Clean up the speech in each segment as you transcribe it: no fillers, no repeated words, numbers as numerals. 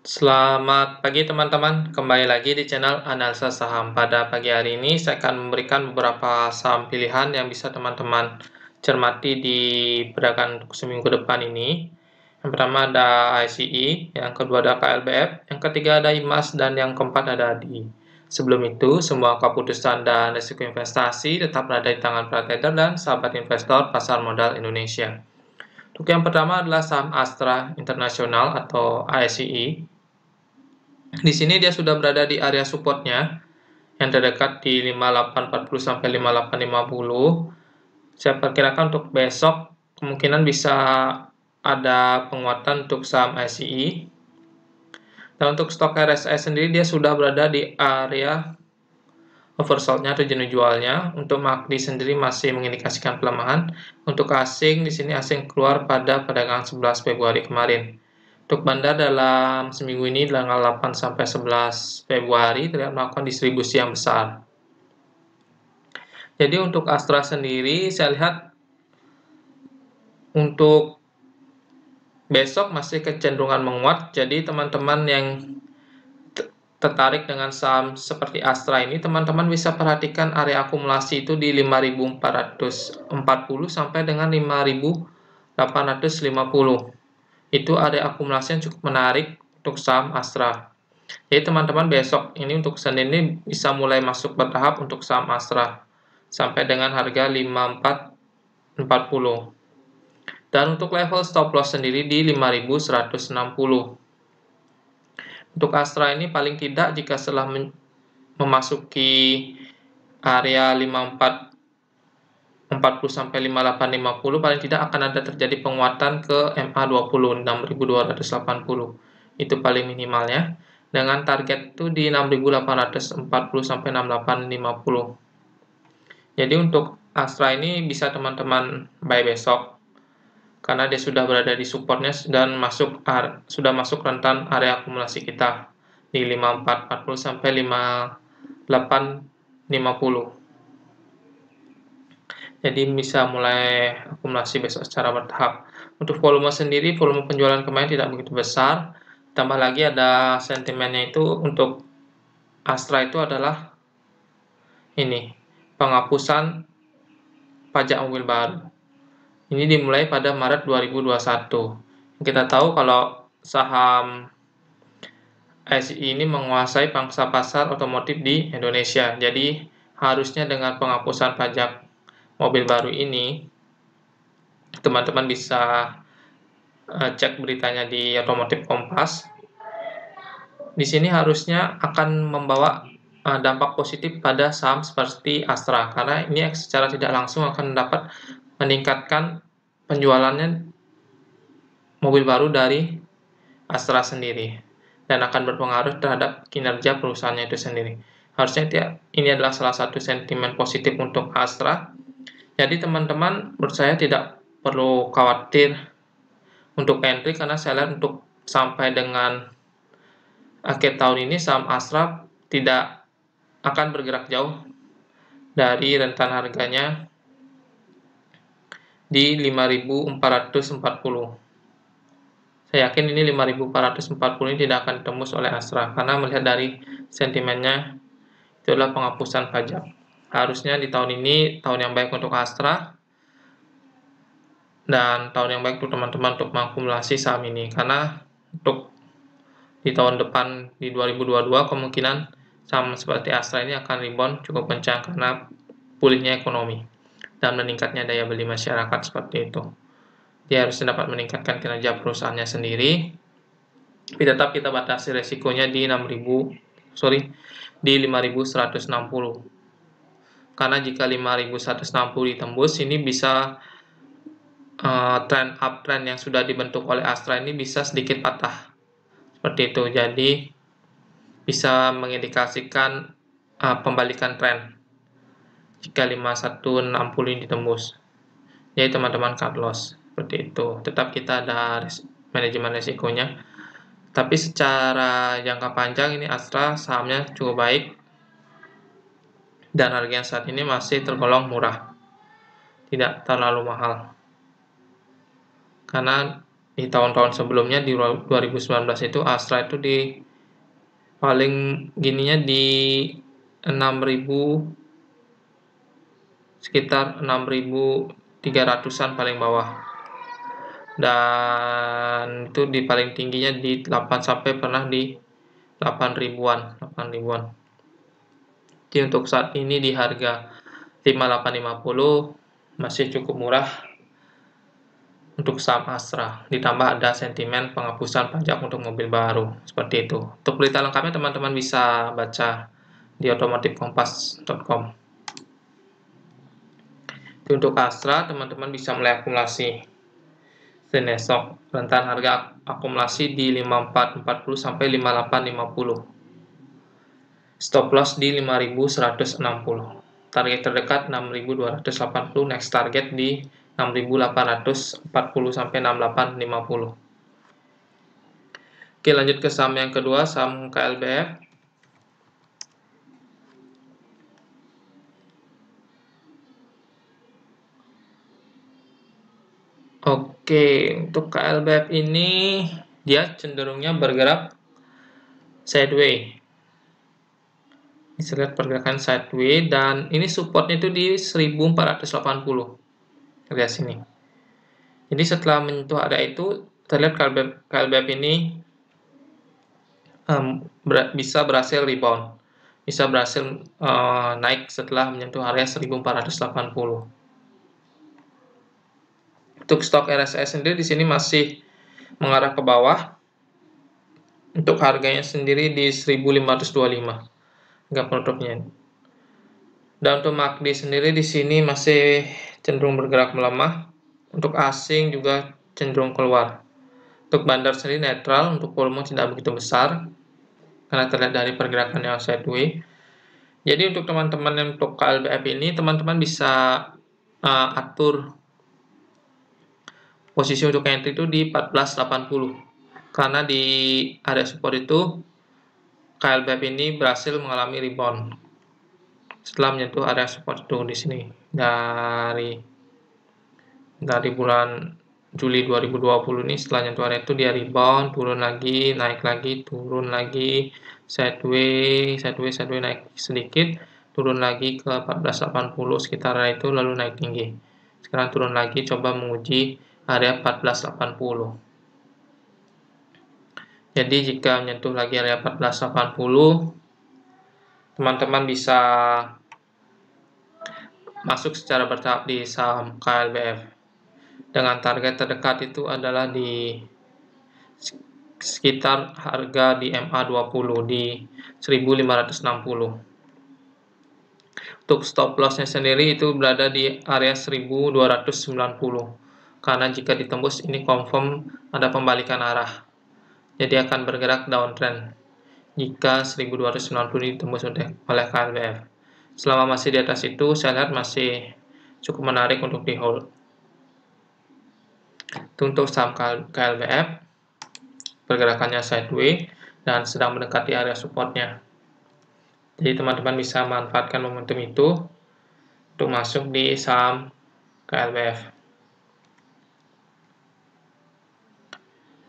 Selamat pagi teman-teman, kembali lagi di channel Analisa Saham. Pada pagi hari ini saya akan memberikan beberapa saham pilihan yang bisa teman-teman cermati di perdagangan untuk seminggu depan ini. Yang pertama ada ICE, yang kedua ada KLBF, yang ketiga ada IMAS, dan yang keempat ada ADI. Sebelum itu, semua keputusan dan risiko investasi tetap berada di tangan para trader dan sahabat investor pasar modal Indonesia. Untuk yang pertama adalah saham Astra International atau ASII. Di sini dia sudah berada di area supportnya yang terdekat di 5840 sampai 5850. Saya perkirakan untuk besok kemungkinan bisa ada penguatan untuk saham SCI. Dan untuk stok RSI sendiri dia sudah berada di area oversold-nya atau jenuh jualnya. Untuk MACD sendiri masih mengindikasikan pelemahan. Untuk asing, di sini asing keluar pada perdagangan 11 Februari kemarin. Untuk bandar dalam seminggu ini tanggal 8 sampai 11 Februari terlihat melakukan distribusi yang besar. Jadi untuk Astra sendiri saya lihat untuk besok masih kecenderungan menguat. Jadi teman-teman yang tertarik dengan saham seperti Astra ini, teman-teman bisa perhatikan area akumulasi itu di 5.440 sampai dengan 5.850. Itu area akumulasi yang cukup menarik untuk saham Astra. Jadi teman-teman besok ini untuk Senin ini bisa mulai masuk bertahap untuk saham Astra sampai dengan harga 5440. Dan untuk level stop loss sendiri di 5160. Untuk Astra ini paling tidak jika setelah memasuki area 5440 sampai 5850 paling tidak akan ada terjadi penguatan ke MA20 6280. Itu paling minimalnya. Dengan target itu di 6840 sampai 6850. Jadi untuk Astra ini bisa teman-teman buy besok karena dia sudah berada di supportnya dan sudah masuk rentan area akumulasi kita di 5440 sampai 5850. Jadi bisa mulai akumulasi besok secara bertahap. Untuk volume sendiri, volume penjualan kemarin tidak begitu besar. Tambah lagi ada sentimennya itu untuk Astra itu adalah ini, penghapusan pajak mobil baru. Ini dimulai pada Maret 2021. Kita tahu kalau saham SI ini menguasai pangsa pasar otomotif di Indonesia. Jadi harusnya dengan penghapusan pajak mobil baru ini, teman-teman bisa cek beritanya di Otomotif Kompas. Di sini harusnya akan membawa dampak positif pada saham seperti Astra karena ini secara tidak langsung akan dapat meningkatkan penjualannya mobil baru dari Astra sendiri dan akan berpengaruh terhadap kinerja perusahaannya itu sendiri. Harusnya ini adalah salah satu sentimen positif untuk Astra. Jadi teman-teman menurut saya tidak perlu khawatir untuk entry karena saya lihat untuk sampai dengan akhir tahun ini saham Astra tidak akan bergerak jauh dari rentan harganya di 5440. Saya yakin ini 5440 ini tidak akan tembus oleh Astra karena melihat dari sentimennya itu adalah penghapusan pajak. Harusnya di tahun ini tahun yang baik untuk Astra dan tahun yang baik untuk teman-teman untuk mengakumulasi saham ini karena untuk di tahun depan di 2022 kemungkinan saham seperti Astra ini akan rebound cukup kencang karena pulihnya ekonomi dan meningkatnya daya beli masyarakat seperti itu. Dia harus dapat meningkatkan kinerja perusahaannya sendiri, tapi tetap kita batasi resikonya di 5160. Karena jika 5160 ditembus, ini bisa trend uptrend yang sudah dibentuk oleh Astra ini bisa sedikit patah. Seperti itu. Jadi bisa mengindikasikan pembalikan tren jika 5160 ini ditembus. Jadi teman-teman cut loss seperti itu. Tetap kita ada manajemen risikonya. Tapi secara jangka panjang ini Astra sahamnya cukup baik dan harganya saat ini masih tergolong murah. Tidak terlalu mahal. Karena di tahun-tahun sebelumnya di 2019 itu Astra itu di paling gininya di 6.000, sekitar 6.300-an paling bawah, dan itu di paling tingginya di 8 sampai pernah di 8.000-an. Jadi untuk saat ini di harga 5850 masih cukup murah untuk saham Astra, ditambah ada sentimen penghapusan pajak untuk mobil baru, seperti itu. Untuk berita lengkapnya teman-teman bisa baca di otomotifkompas.com. Untuk Astra, teman-teman bisa mulai akumulasi Senin esok, rentan harga akumulasi di 5440 sampai 5850. Stop loss di 5160. Target terdekat 6280, next target di 6840 sampai 6850. Oke, lanjut ke saham yang kedua, saham KLBF. Oke, untuk KLBF ini dia cenderungnya bergerak sideways. Bisa lihat pergerakan sideways, dan ini supportnya itu di 1480. Lihat sini. Jadi setelah menyentuh area itu, terlihat KLBF ini bisa berhasil rebound, bisa berhasil naik setelah menyentuh area 1480. Untuk stok RSI sendiri di sini masih mengarah ke bawah. Untuk harganya sendiri di 1525 hingga penutupnya. Dan untuk MACD sendiri di sini masih cenderung bergerak melemah. Untuk asing juga cenderung keluar. Untuk bandar sendiri netral, untuk volume tidak begitu besar karena terlihat dari pergerakan yang sideways. Jadi untuk teman-teman yang untuk KLBF ini, teman-teman bisa atur posisi untuk entry itu di 1480, karena di area support itu KLBF ini berhasil mengalami rebound setelah menyentuh area support itu di sini dari bulan Juli 2020 ini. Setelah menyentuh area itu dia rebound, turun lagi, naik lagi, turun lagi, sideways naik sedikit, turun lagi ke 1480 sekitar itu, lalu naik tinggi. Sekarang turun lagi, coba menguji area 1480. Jadi jika menyentuh lagi area 1480, teman-teman bisa masuk secara bertahap di saham KLBF. Dengan target terdekat itu adalah di sekitar harga di MA20 di 1560. Untuk stop lossnya sendiri itu berada di area 1290, karena jika ditembus ini confirm ada pembalikan arah, jadi akan bergerak downtrend jika 1290 ini ditembus oleh KLBF. Selama masih di atas itu, saya lihat masih cukup menarik untuk di hold. Untuk saham KLBF, pergerakannya sideways dan sedang mendekati area supportnya. Jadi teman-teman bisa manfaatkan momentum itu untuk masuk di saham KLBF.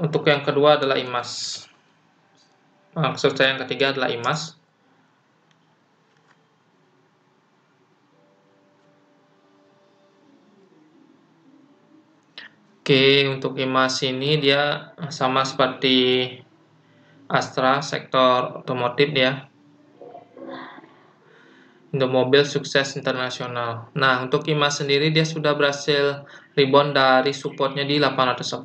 Untuk yang kedua adalah IMAS. Maksud saya yang ketiga adalah IMAS. Oke, untuk IMAS ini dia sama seperti Astra, sektor otomotif dia. Indomobil sukses internasional. Nah, untuk IMAS sendiri dia sudah berhasil rebound dari supportnya di 880.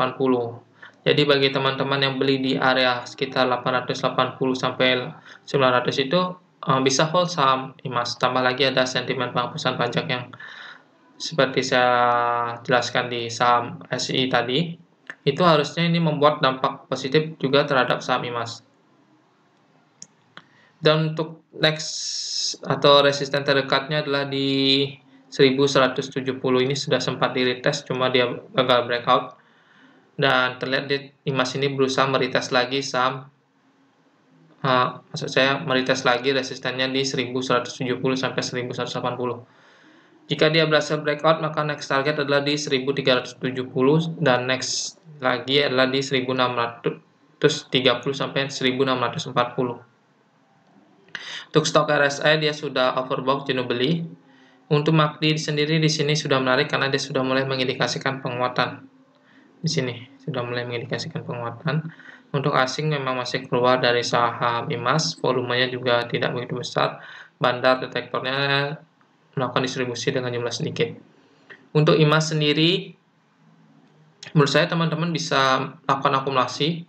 Jadi bagi teman-teman yang beli di area sekitar 880 sampai 900 itu bisa hold saham IMAS. Tambah lagi ada sentimen penghapusan pajak yang seperti saya jelaskan di saham SI tadi, itu harusnya ini membuat dampak positif juga terhadap saham IMAS. Dan untuk next atau resisten terdekatnya adalah di 1170. Ini sudah sempat di retest, cuma dia gagal breakout. Dan terlihat di IMAS ini berusaha meretest lagi saham, maksud saya meretest lagi resistennya di 1170 sampai 1180. Jika dia berhasil breakout, maka next target adalah di 1370 dan next lagi adalah di 1630 sampai 1640. Untuk stok RSI dia sudah overbought jenuh beli. Untuk MACD sendiri di sini sudah menarik karena dia sudah mulai mengindikasikan penguatan. Di sini sudah mulai mengindikasikan penguatan. Untuk asing memang masih keluar dari saham IMAS, volumenya juga tidak begitu besar. Bandar detektornya melakukan distribusi dengan jumlah sedikit. Untuk IMAS sendiri, menurut saya teman-teman bisa lakukan akumulasi,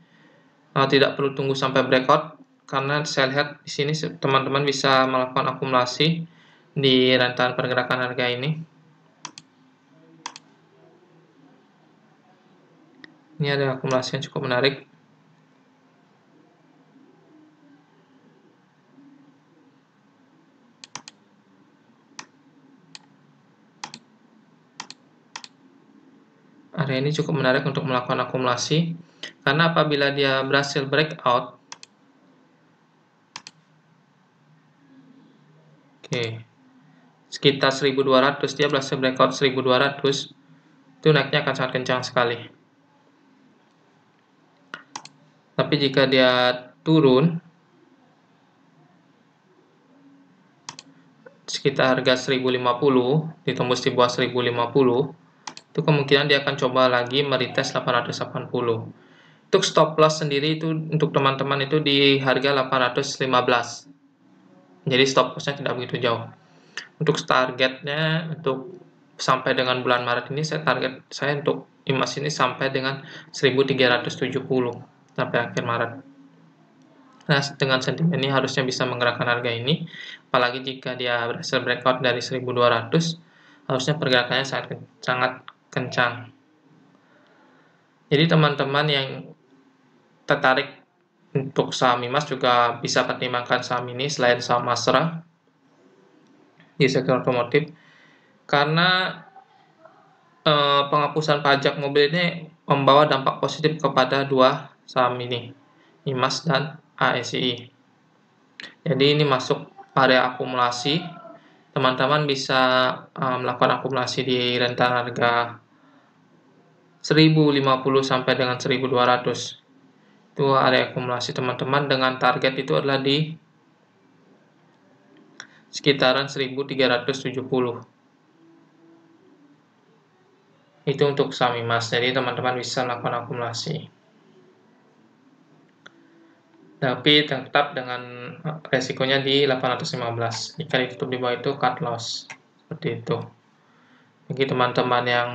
tidak perlu tunggu sampai breakout, karena saya lihat di sini teman-teman bisa melakukan akumulasi di rantai pergerakan harga ini. Ini ada akumulasi yang cukup menarik. Area ini cukup menarik untuk melakukan akumulasi, karena apabila dia berhasil breakout, sekitar 1200, dia berhasil breakout 1200, itu naiknya akan sangat kencang sekali. Tapi jika dia turun sekitar harga 1050, ditembus di bawah 1050, itu kemungkinan dia akan coba lagi meretest 880. Untuk stop loss sendiri itu untuk teman-teman itu di harga 815. Jadi stop lossnya tidak begitu jauh. Untuk targetnya untuk sampai dengan bulan Maret ini, target saya untuk IMAS ini sampai dengan 1370 sampai akhir Maret. Nah, dengan sentimen ini harusnya bisa menggerakkan harga ini, apalagi jika dia berhasil breakout dari 1200, harusnya pergerakannya sangat kencang. Jadi teman-teman yang tertarik untuk saham IMAS juga bisa pertimbangkan saham ini selain saham Astra di sektor otomotif, karena penghapusan pajak mobil ini membawa dampak positif kepada dua saham ini, IMAS dan ASI. Jadi ini masuk area akumulasi. Teman-teman bisa melakukan akumulasi di rentang harga 1050 sampai dengan 1200. Itu area akumulasi teman-teman, dengan target itu adalah di sekitaran 1370. Itu untuk saham IMAS. Jadi teman-teman bisa melakukan akumulasi. Tapi tetap dengan resikonya di 815. Jika ditutup di bawah itu cut loss. Seperti itu. Bagi teman-teman yang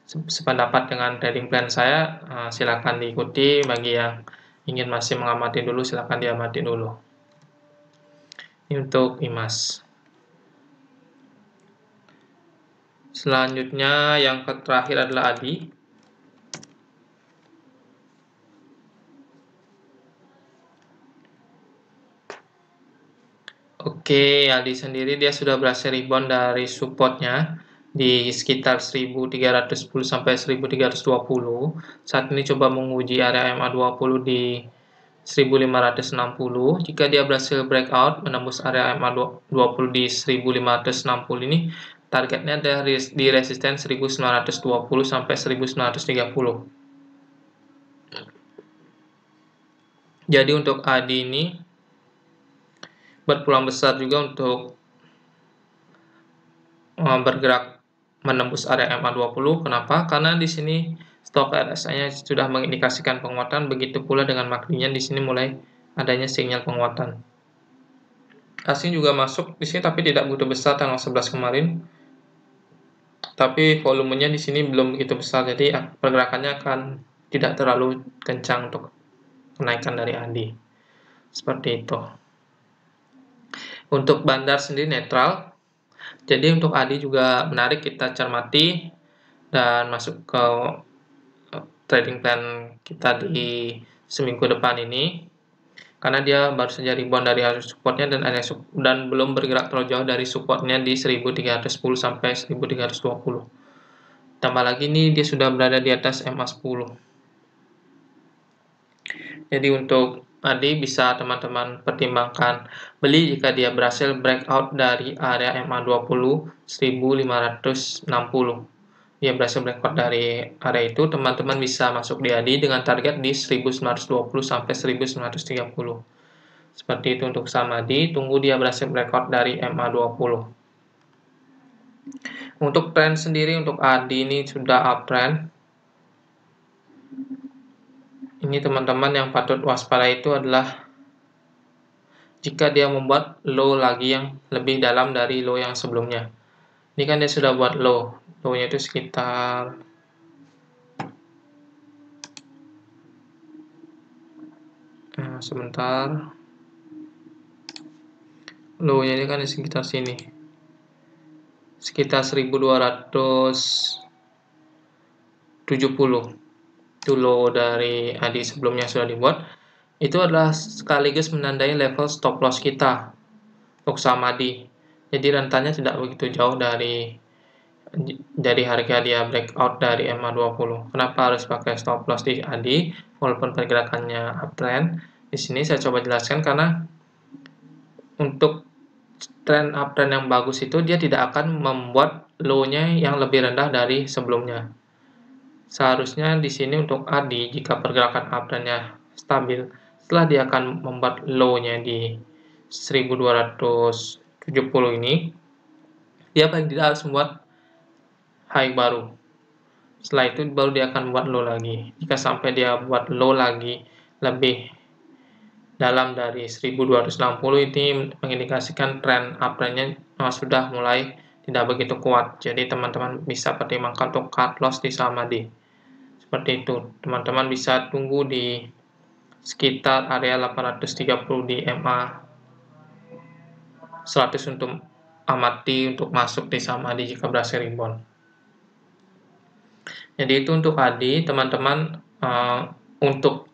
sependapat dengan trading plan saya, silakan diikuti. Bagi yang ingin masih mengamati dulu, silakan diamati dulu. Ini untuk IMAS. Selanjutnya yang terakhir adalah ADI. Oke, ADI sendiri dia sudah berhasil rebound dari supportnya di sekitar 1310 sampai 1320. Saat ini coba menguji area MA20 di 1560. Jika dia berhasil breakout menembus area MA20 di 1560 ini, targetnya ada di resisten 1920 sampai 1930. Jadi untuk ADI ini berpeluang besar juga untuk bergerak menembus area MA20. Kenapa? Karena di sini stok RSI-nya sudah mengindikasikan penguatan, begitu pula dengan MACD-nya di sini mulai adanya sinyal penguatan. Asing juga masuk di sini tapi tidak begitu besar tanggal 11 kemarin. Tapi volumenya di sini belum begitu besar, jadi pergerakannya akan tidak terlalu kencang untuk kenaikan dari ADI. Seperti itu. Untuk bandar sendiri netral. Jadi untuk ADI juga menarik kita cermati dan masuk ke trading plan kita di seminggu depan ini, karena dia baru saja rebound dari area supportnya dan belum bergerak terlalu jauh dari supportnya di 1310 sampai 1320. Tambah lagi nih dia sudah berada di atas MA10. Jadi untuk ADI bisa teman-teman pertimbangkan beli jika dia berhasil breakout dari area MA20 1560. Dia berhasil breakout dari area itu, teman-teman bisa masuk di ADI dengan target di 1920 sampai 1930. Seperti itu untuk saham ADI, tunggu dia berhasil breakout dari MA20. Untuk tren sendiri untuk ADI ini sudah uptrend. Ini teman-teman yang patut waspada itu adalah jika dia membuat low lagi yang lebih dalam dari low yang sebelumnya. Ini kan dia sudah buat low. Low-nya itu sekitar sebentar. Low-nya ini kan di sekitar sini. Sekitar 1270. Itu low dari ADI sebelumnya sudah dibuat. Itu adalah sekaligus menandai level stop loss kita untuk saham ADI. Jadi rentannya tidak begitu jauh dari harga dia breakout dari MA20. Kenapa harus pakai stop loss di ADI walaupun pergerakannya uptrend? Di sini saya coba jelaskan karena untuk tren uptrend yang bagus itu dia tidak akan membuat low-nya yang lebih rendah dari sebelumnya. Seharusnya di sini untuk ADI jika pergerakan uptrend-nya stabil, setelah dia akan membuat low-nya di 1270 ini, dia paling tidak harus membuat high baru. Setelah itu baru dia akan buat low lagi. Jika sampai dia buat low lagi lebih dalam dari 1260, ini mengindikasikan tren uptrend-nya sudah mulai tidak begitu kuat. Jadi teman-teman bisa pertimbangkan untuk cut loss di saham ADI. Seperti itu, teman-teman bisa tunggu di sekitar area 830 di MA 100 untuk amati untuk masuk di saham ADI jika berhasil rebound. Jadi itu untuk ADI, teman-teman untuk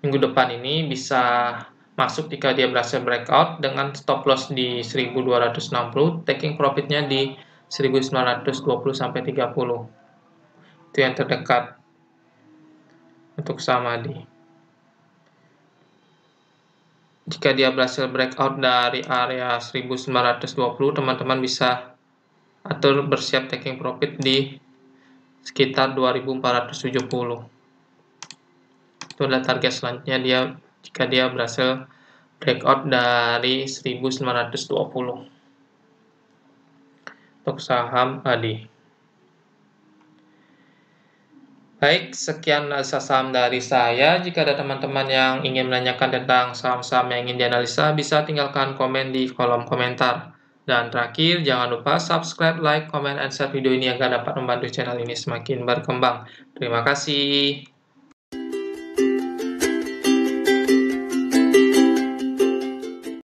minggu depan ini bisa masuk jika dia berhasil breakout dengan stop loss di 1260, taking profitnya di 1920 sampai 30. Itu yang terdekat untuk saham ADI. Jika dia berhasil breakout dari area 1920, teman-teman bisa atur bersiap taking profit di sekitar 2470. Itu adalah target selanjutnya jika dia berhasil breakout dari 1920 untuk saham ADI. Baik, sekian analisa saham dari saya. Jika ada teman-teman yang ingin menanyakan tentang saham-saham yang ingin dianalisa, bisa tinggalkan komen di kolom komentar. Dan terakhir, jangan lupa subscribe, like, comment, and share video ini agar dapat membantu channel ini semakin berkembang. Terima kasih.